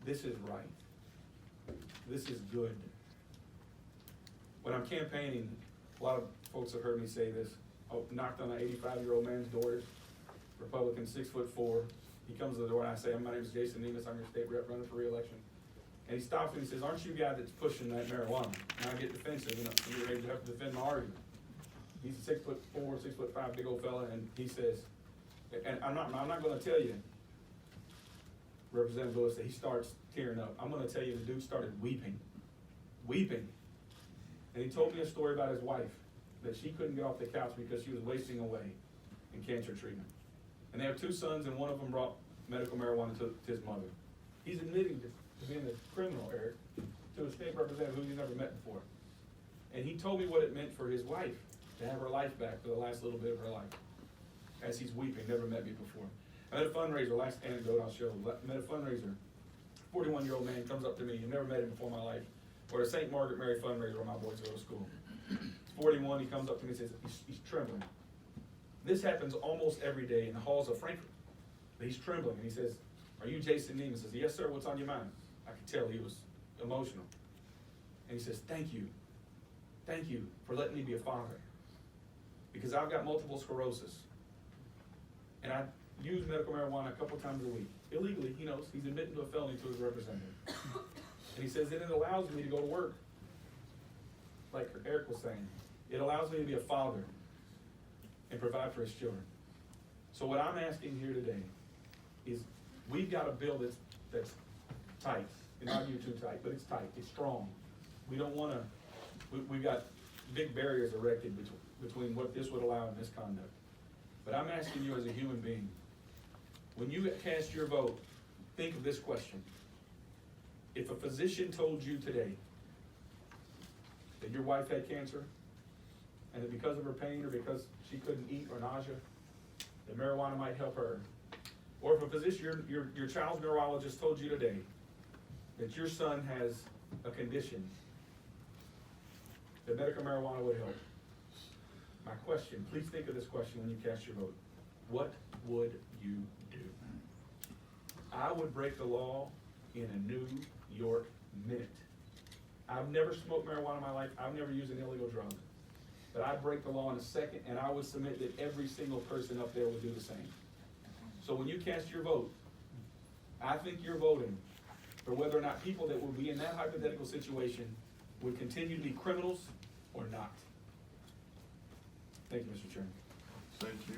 this is right. This is good. When I'm campaigning, a lot of folks have heard me say this. I knocked on an 85-year-old man's door, Republican, 6'4". He comes to the door and I say, my name is Jason Nemes, I'm your state rep running for re-election. And he stops me and he says, aren't you the guy that's pushing that marijuana? And I get defensive, I'm ready to have to defend my argument. He's a 6'4", 6'5", big old fella, and he says, and I'm not gonna tell you, Representative Lewis, that he starts tearing up. I'm gonna tell you the dude started weeping. And he told me a story about his wife, that she couldn't get off the couch because she was wasting away in cancer treatment. And they have 2 sons, and one of them brought medical marijuana to his mother. He's admitting to being a criminal, Eric, to a state representative who he's never met before. And he told me what it meant for his wife to have her life back for the last little bit of her life. As he's weeping, never met me before. I met a fundraiser, last anecdote I'll show. I met a fundraiser, 41-year-old man comes up to me, I've never met him before in my life. We're at a St. Margaret Mary fundraiser where my boys go to school. He's 41, he comes up to me and says, he's trembling. This happens almost every day in the halls of Frankfurt. But he's trembling, and he says, are you Jason Nemes? I says, yes, sir, what's on your mind? I could tell he was emotional. And he says, thank you for letting me be a father. Because I've got multiple sclerosis. And I use medical marijuana a couple times a week. Illegally, he knows, he's admitting to a felony to his representative. And he says, and it allows me to go to work. Like Eric was saying, it allows me to be a father and provide for his children. So what I'm asking here today is, we've got a bill that's tight. In my view, too tight, but it's tight, it's strong. We don't wanna, we've got big barriers erected between what this would allow and misconduct. But I'm asking you as a human being, when you cast your vote, think of this question. If a physician told you today that your wife had cancer, and that because of her pain or because she couldn't eat or nausea, that marijuana might help her, or if a physician, your child's neurologist told you today that your son has a condition, that medical marijuana would help. My question, please think of this question when you cast your vote. What would you do? I would break the law in a New York minute. I've never smoked marijuana in my life. I've never used an illegal drug. But I'd break the law in a second, and I would submit that every single person up there would do the same. So when you cast your vote, I think you're voting for whether or not people that would be in that hypothetical situation would continue to be criminals or not. Thank you, Mr. Chairman. Thank you.